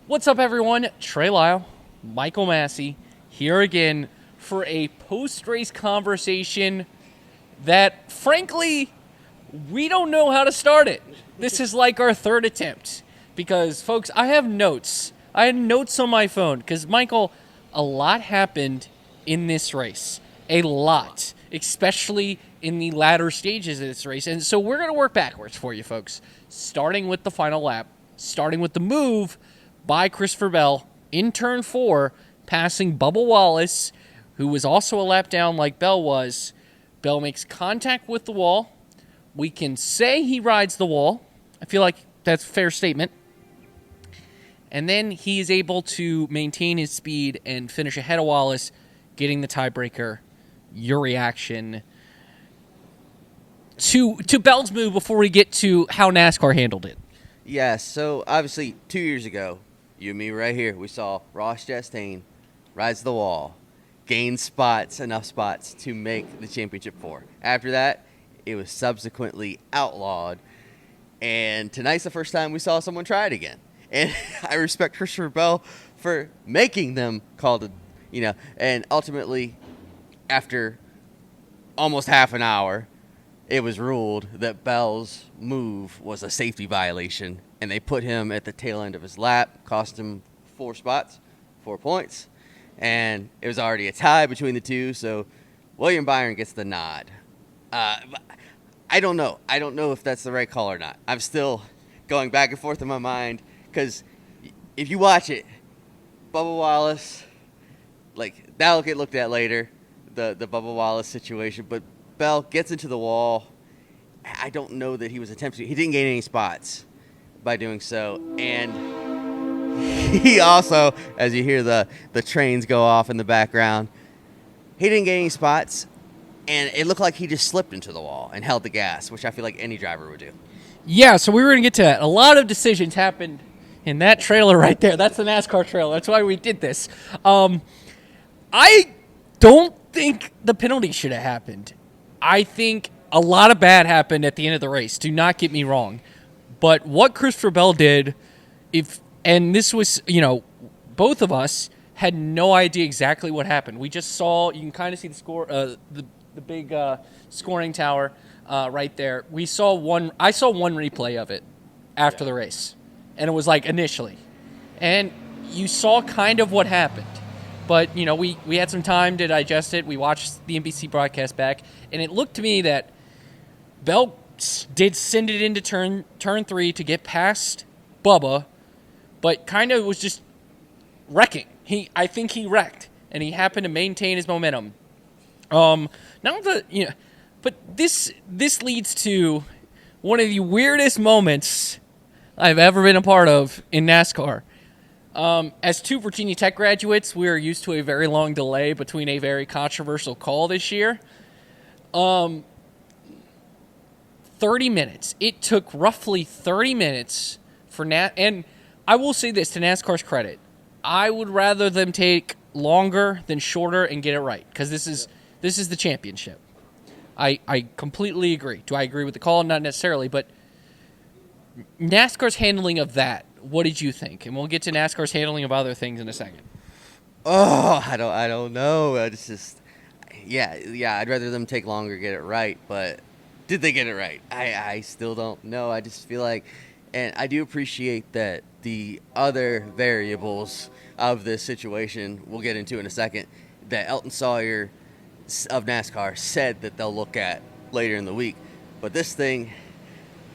What's up, everyone? Trey, Lyle, Michael Massie, here again for a post-race conversation that, frankly, we don't know how to start it. This is like our third attempt because, folks, I have notes. I had notes on my phone because, Michael, a lot happened in this race. A lot, especially in the latter stages of this race. And so we're going to work backwards for you, folks, starting with the final lap, starting with the move by Christopher Bell in turn 4, passing Bubba Wallace, who was also a lap down like Bell was. Bell makes contact with the wall. We can say he rides the wall. I feel like that's a fair statement. And then he is able to maintain his speed and finish ahead of Wallace, getting the tiebreaker. Your reaction to Bell's move before we get to how NASCAR handled it. Yeah, so obviously 2 years ago, you and me right here, we saw Ross Chastain rides the wall, gain enough spots to make the championship 4. After that, it was subsequently outlawed, and tonight's the first time we saw someone try it again. And I respect Christopher Bell for making them call it, and ultimately, after almost half an hour, it was ruled that Bell's move was a safety violation, and they put him at the tail end of his lap, cost him 4 spots, 4 points, and it was already a tie between the two, so William Byron gets the nod. I don't know. I don't know if that's the right call or not. I'm still going back and forth in my mind, because if you watch it, Bubba Wallace, that'll get looked at later, the Bubba Wallace situation, but Bell gets into the wall. I don't know that he was attempting. He didn't gain any spots by doing so. And he also, as you hear the trains go off in the background, he didn't gain any spots. And it looked like he just slipped into the wall and held the gas, which I feel like any driver would do. Yeah, so we were going to get to that. A lot of decisions happened in that trailer right there. That's the NASCAR trailer. That's why we did this. I don't think the penalty should have happened. I think a lot of bad happened at the end of the race. Do not get me wrong. But what Christopher Bell did, and this was, both of us had no idea exactly what happened. We just saw, you can kind of see the score, the big scoring tower right there. I saw one replay of it after the race, and it was initially. And you saw kind of what happened. But, we had some time to digest it. We watched the NBC broadcast back, and it looked to me that Bell did send it into turn 3 to get past Bubba, but kind of was just wrecking. I think he wrecked, and he happened to maintain his momentum. But this leads to one of the weirdest moments I've ever been a part of in NASCAR. As 2 Virginia Tech graduates, we are used to a very long delay between a very controversial call this year. 30 minutes. It took roughly 30 minutes for and I will say this to NASCAR's credit. I would rather them take longer than shorter and get it right, because this is the championship. I completely agree. Do I agree with the call? Not necessarily, but NASCAR's handling of that, what did you think? And we'll get to NASCAR's handling of other things in a second. Oh, I don't know. It's just, yeah. I'd rather them take longer, get it right. But did they get it right? I still don't know. I just feel like, and I do appreciate that the other variables of this situation we'll get into in a second, that Elton Sawyer of NASCAR said that they'll look at later in the week. But this thing,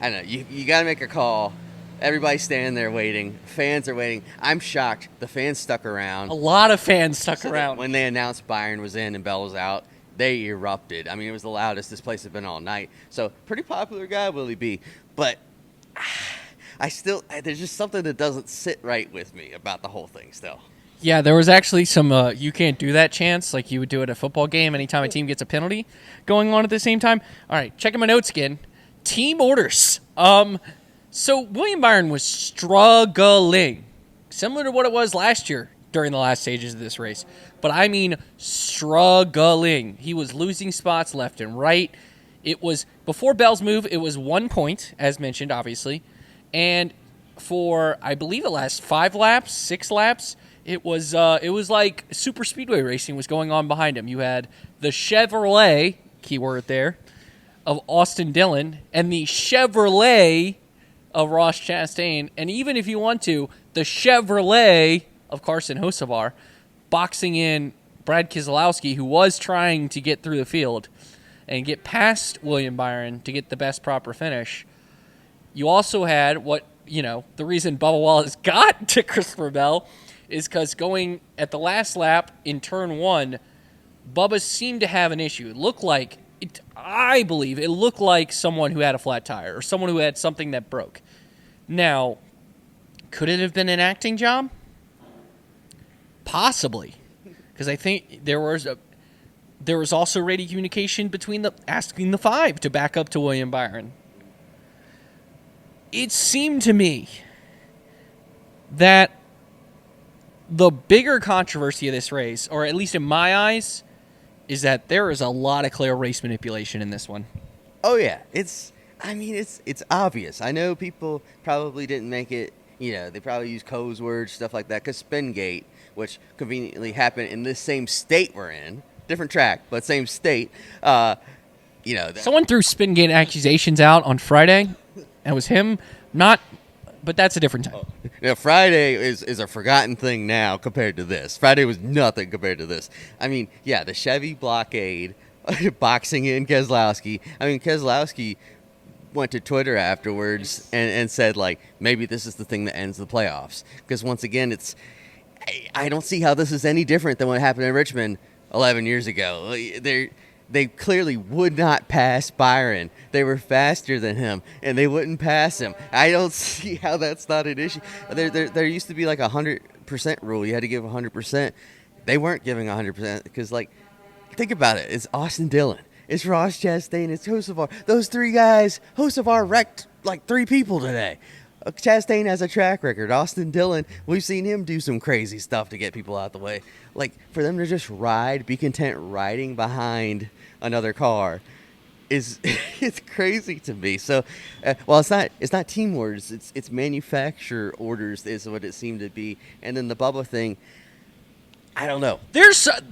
I don't know. You got to make a call. Everybody's standing there waiting. Fans are waiting. I'm shocked. The fans stuck around. A lot of fans stuck around. When they announced Byron was in and Bell was out, they erupted. I mean, it was the loudest this place had been all night. So, pretty popular guy, will he be? But there's just something that doesn't sit right with me about the whole thing still. Yeah, there was actually some you can't do that chants like you would do at a football game anytime a team gets a penalty going on at the same time. All right, checking my notes again. Team orders. So William Byron was struggling, similar to what it was last year during the last stages of this race. But I mean struggling. He was losing spots left and right. It was, before Bell's move, it was 1 point, as mentioned, obviously. And for, I believe it lasts 5 laps, 6 laps. It was like super speedway racing was going on behind him. You had the Chevrolet, keyword there, of Austin Dillon, and the Chevrolet of Ross Chastain, and even if you want to, the Chevrolet of Carson Hocevar, boxing in Brad Keselowski, who was trying to get through the field and get past William Byron to get the best proper finish. You also had the reason Bubba Wallace got to Christopher Bell is because going at the last lap in turn 1, Bubba seemed to have an issue. I believe it looked like someone who had a flat tire or someone who had something that broke. Now, could it have been an acting job? Possibly, because I think there was also radio communication between asking the 5 to back up to William Byron. It seemed to me that the bigger controversy of this race, or at least in my eyes, is that there is a lot of clear race manipulation in this one. Oh yeah, it's obvious. I know people probably didn't make it. They probably use code words, stuff like that. Because Spingate, which conveniently happened in this same state we're in, different track but same state. Someone threw Spingate accusations out on Friday. And it was him, but that's a different time. Friday is a forgotten thing now compared to this. Friday was nothing compared to this. The Chevy blockade, boxing in Keselowski. Keselowski went to Twitter afterwards and said, maybe this is the thing that ends the playoffs. Because once again, I don't see how this is any different than what happened in Richmond 11 years ago. They clearly would not pass Byron. They were faster than him, and they wouldn't pass him. I don't see how that's not an issue. There used to be like a 100% rule. You had to give 100%. They weren't giving 100% because, think about it. It's Austin Dillon. It's Ross Chastain. It's Hocevar. Those 3 guys, Hocevar wrecked 3 people today. Chastain has a track record. Austin Dillon, we've seen him do some crazy stuff to get people out the way. For them to just be content riding behind another car it's crazy to me. So, it's not team orders. It's manufacturer orders is what it seemed to be. And then the Bubba thing, I don't know.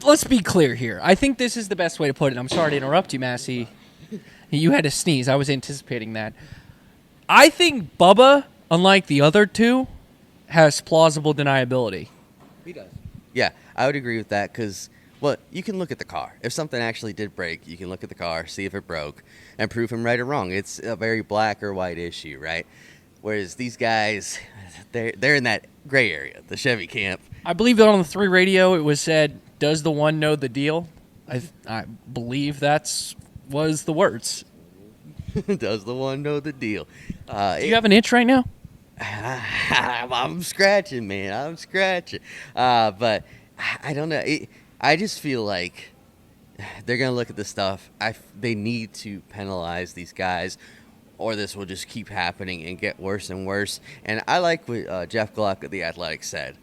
Let's be clear here. I think this is the best way to put it. I'm sorry to interrupt you, Massie. You had to sneeze. I was anticipating that. I think Bubba, unlike the other 2, has plausible deniability. He does. Yeah, I would agree with that because, you can look at the car. If something actually did break, you can look at the car, see if it broke, and prove him right or wrong. It's a very black or white issue, right? Whereas these guys, they're in that gray area, the Chevy camp. I believe that on the 3 radio, it was said, "Does the one know the deal?" I believe was the words. Does the one know the deal? Do you have an itch right now? I'm scratching, man. I'm scratching. But I don't know. I just feel like they're going to look at this stuff. They need to penalize these guys, or this will just keep happening and get worse and worse. And I like what Jeff Gluck of The Athletic said.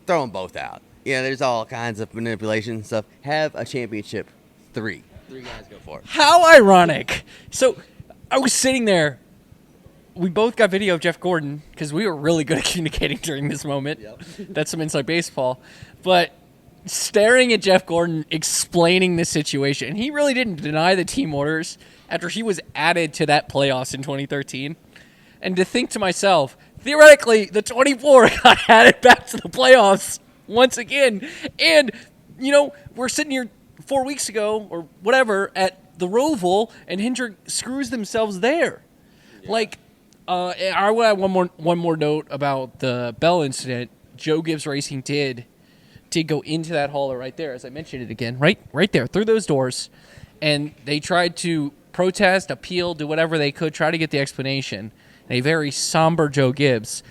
Throw them both out. There's all kinds of manipulation and stuff. Have a championship 3. 3 guys go for it. How ironic. So I was sitting there. We both got video of Jeff Gordon because we were really good at communicating during this moment. Yep. That's some inside baseball. But staring at Jeff Gordon explaining the situation, and he really didn't deny the team orders after he was added to that playoffs in 2013. And to think to myself, theoretically, the 24 got added back to the playoffs once again. And, we're sitting here 4 weeks ago or whatever at the Roval, and Hendrick screws themselves there. Yeah. I would have one more note about the Bell incident. Joe Gibbs Racing did go into that hauler right there, as I mentioned it again, right there, through those doors, and they tried to protest, appeal, do whatever they could, try to get the explanation. And a very somber Joe Gibbs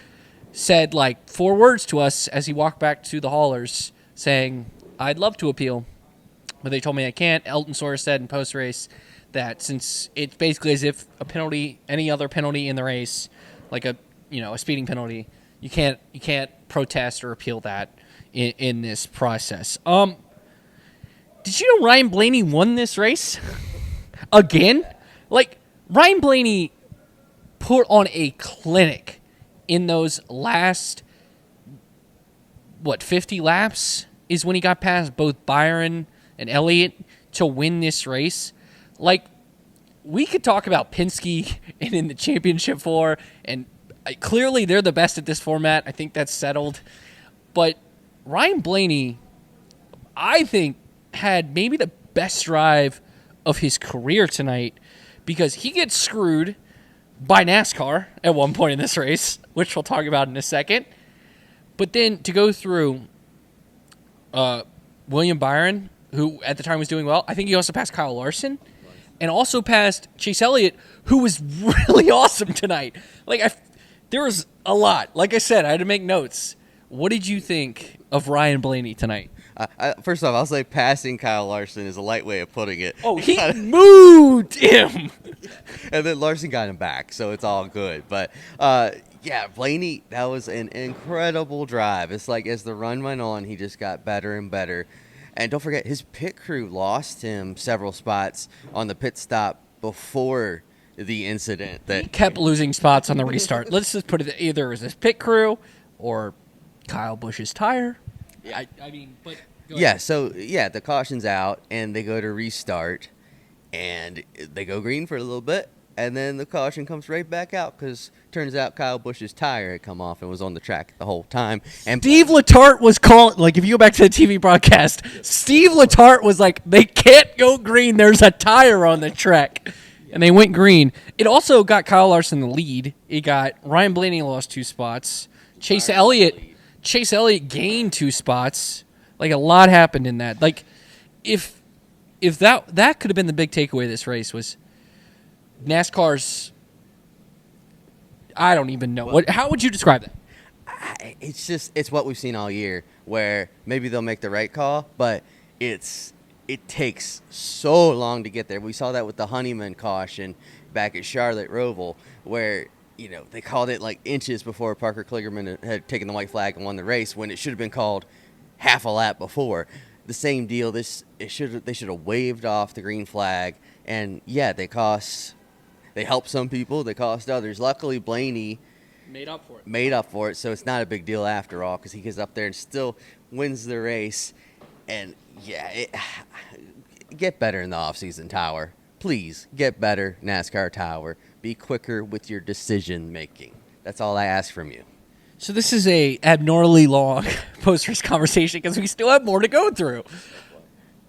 said 4 words to us as he walked back to the haulers, saying, "I'd love to appeal, but they told me I can't." Elton Sawyer said in post-race that since it's basically as if a penalty, any other penalty in the race, like a speeding penalty, you can't protest or appeal that in this process. Did you know Ryan Blaney won this race again? Ryan Blaney put on a clinic in those last, 50 laps is when he got past both Byron and Elliott to win this race. Like, we could talk about Penske and in the championship 4, and clearly they're the best at this format. I think that's settled. But Ryan Blaney, I think, had maybe the best drive of his career tonight, because he gets screwed by NASCAR at one point in this race, which we'll talk about in a second. But then to go through William Byron, who at the time was doing well, I think he also passed Kyle Larson and also passed Chase Elliott, who was really awesome tonight. There was a lot. Like I said, I had to make notes. What did you think of Ryan Blaney tonight? First off, I'll say passing Kyle Larson is a light way of putting it. Oh, he moved him. And then Larson got him back, so it's all good. But, yeah, Blaney, that was an incredible drive. It's like as the run went on, he just got better and better. And don't forget, his pit crew lost him several spots on the pit stop before the incident. That he kept losing spots on the restart. Let's just put it, either it was his pit crew or Kyle Busch's tire. I mean, but go yeah, ahead. so yeah, the caution's out and they go to restart and they go green for a little bit and then the caution comes right back out because turns out Kyle Busch's tire had come off and was on the track the whole time. And Steve Letarte was calling, like, if you go back to the TV broadcast, Steve Letarte was like, they can't go green. There's a tire on the track. And they went green. It also got Kyle Larson the lead. It got Ryan Blaney lost 2 spots. Chase Elliott gained 2 spots. Like, a lot happened in that. Like, if that could have been the big takeaway of this race was NASCAR's, I don't even know. How would you describe that? It's what we've seen all year where maybe they'll make the right call, but it takes so long to get there. We saw that with the Honeyman caution back at Charlotte Roval where they called it like inches before Parker Kligerman had taken the white flag and won the race when it should have been called half a lap before. The same deal. They should have waved off the green flag, and yeah, they helped some people, they cost others. Luckily, Blaney Made up for it, so it's not a big deal after all because he gets up there and still wins the race. And yeah, get better in the offseason, Tower. Please get better, NASCAR Tower. Be quicker with your decision making. That's all I ask from you. So this is a abnormally long post-race conversation because we still have more to go through.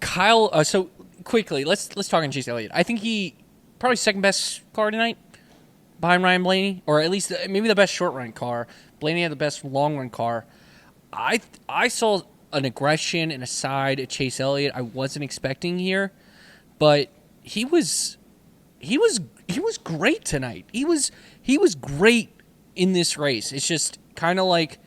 Kyle, so quickly, let's talk on Chase Elliott. I think he probably second best car tonight behind Ryan Blaney, or at least maybe the best short run car. Blaney had the best long run car. I saw an aggression and a side at Chase Elliott I wasn't expecting here, but he was great tonight. He was great in this race. It's just kind of like,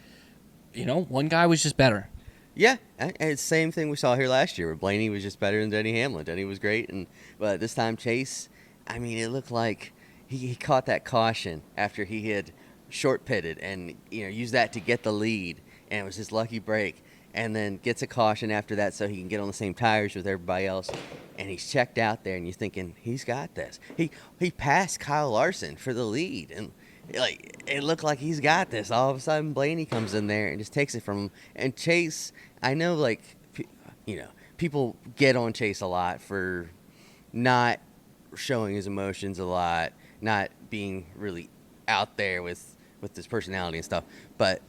one guy was just better. Yeah, it's the same thing we saw here last year where Blaney was just better than Denny Hamlin. Denny was great, but this time Chase, I mean, it looked like he caught that caution after he had short pitted and used that to get the lead, and it was his lucky break. And then gets a caution after that so he can get on the same tires with everybody else. And he's checked out there, and you're thinking, he's got this. He passed Kyle Larson for the lead, and it looked like he's got this. All of a sudden, Blaney comes in there and just takes it from him. And Chase, I know, people get on Chase a lot for not showing his emotions a lot, not being really out there with his personality and stuff. But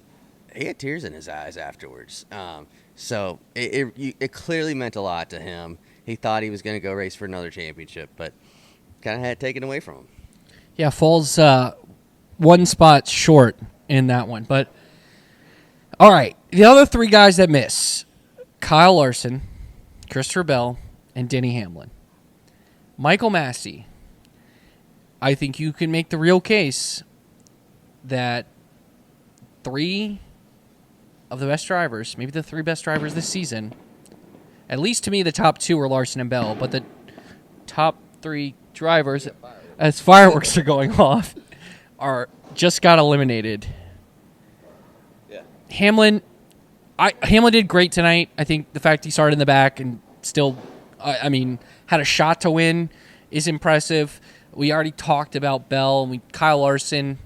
he had tears in his eyes afterwards. So it clearly meant a lot to him. He thought he was going to go race for another championship, but kind of had it taken away from him. Yeah, falls 1 spot short in that one. But, all right, the other 3 guys that miss, Kyle Larson, Christopher Bell, and Denny Hamlin. Michael Massie, I think you can make the real case that 3 of the best drivers, maybe the 3 best drivers this season, at least to me the top 2 were Larson and Bell, but the top 3 drivers, as fireworks are going off, just got eliminated. Yeah. Hamlin did great tonight. I think the fact he started in the back and still, had a shot to win is impressive. We already talked about Bell and Kyle Larson.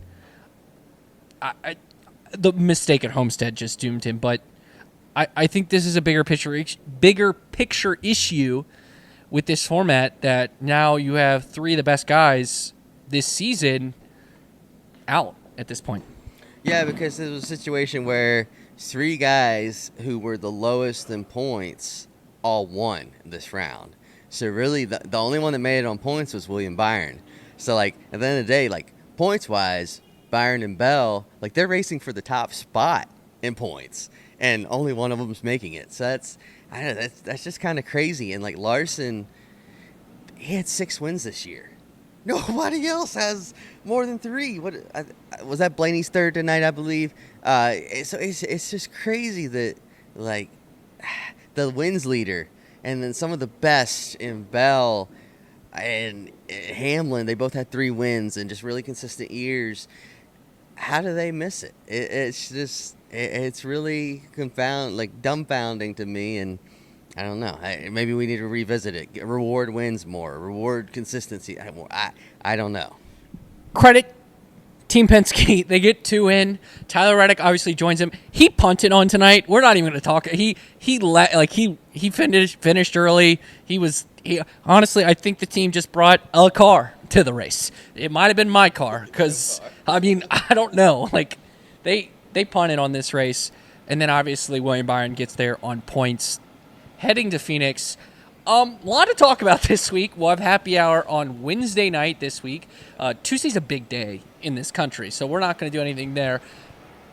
the mistake at Homestead just doomed him. But I think this is a bigger picture issue with this format, that now you have three of the best guys this season out at this point. Yeah, because it was a situation where three guys who were the lowest in points all won this round. So really, the only one that made it on points was William Byron. So, like, at the end of the day, like, points-wise, Byron and Bell, like, they're racing for the top spot in points, and only one of them's making it. So that's just kind of crazy. And, like, Larson, he had 6 wins this year. Nobody else has more than 3. Was that Blaney's third tonight, I believe? So it's just crazy that, like, the wins leader and then some of the best in Bell and Hamlin, they both had 3 wins in just really consistent years. How do they miss it? It's really dumbfounding to me, and I don't know. Maybe we need to revisit it. Reward wins more. Reward consistency. I don't know. Credit Team Penske. They get 2 in. Tyler Reddick obviously joins him. He punted on tonight. We're not even going to talk. He finished early. Honestly, I think the team just brought a car to the race. It might have been my car, because I don't know. Like, they punted on this race, and then obviously William Byron gets there on points. Heading to Phoenix. A lot to talk about this week. We'll have happy hour on Wednesday night this week. Tuesday's a big day in this country, so we're not going to do anything there.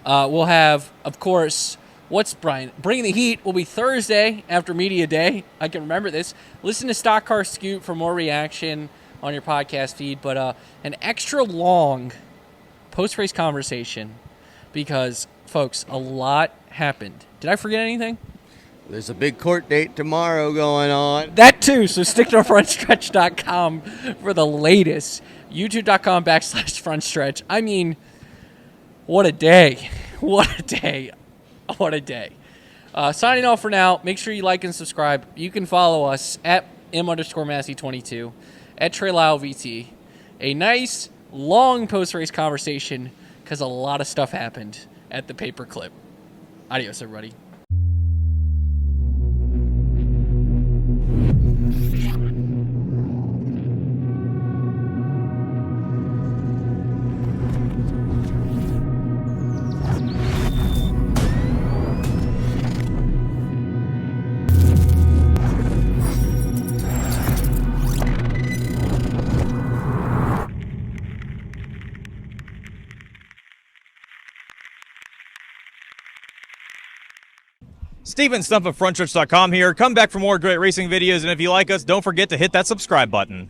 We'll have, of course, Bringing the Heat will be Thursday after Media Day. I can remember this. Listen to Stock Car Scoot for more reaction on your podcast feed, but an extra long post-race conversation because, folks, a lot happened. Did I forget anything? There's a big court date tomorrow going on. That too, so stick to frontstretch.com for the latest. YouTube.com/frontstretch. I mean, what a day. What a day. What a day. Signing off for now. Make sure you like and subscribe. You can follow us at M_Massie22, at Trey Lyle VT. A nice, long post-race conversation because a lot of stuff happened at the paperclip. Adios, everybody. Steven Stump of Frontstretch.com here. Come back for more great racing videos, and if you like us, don't forget to hit that subscribe button.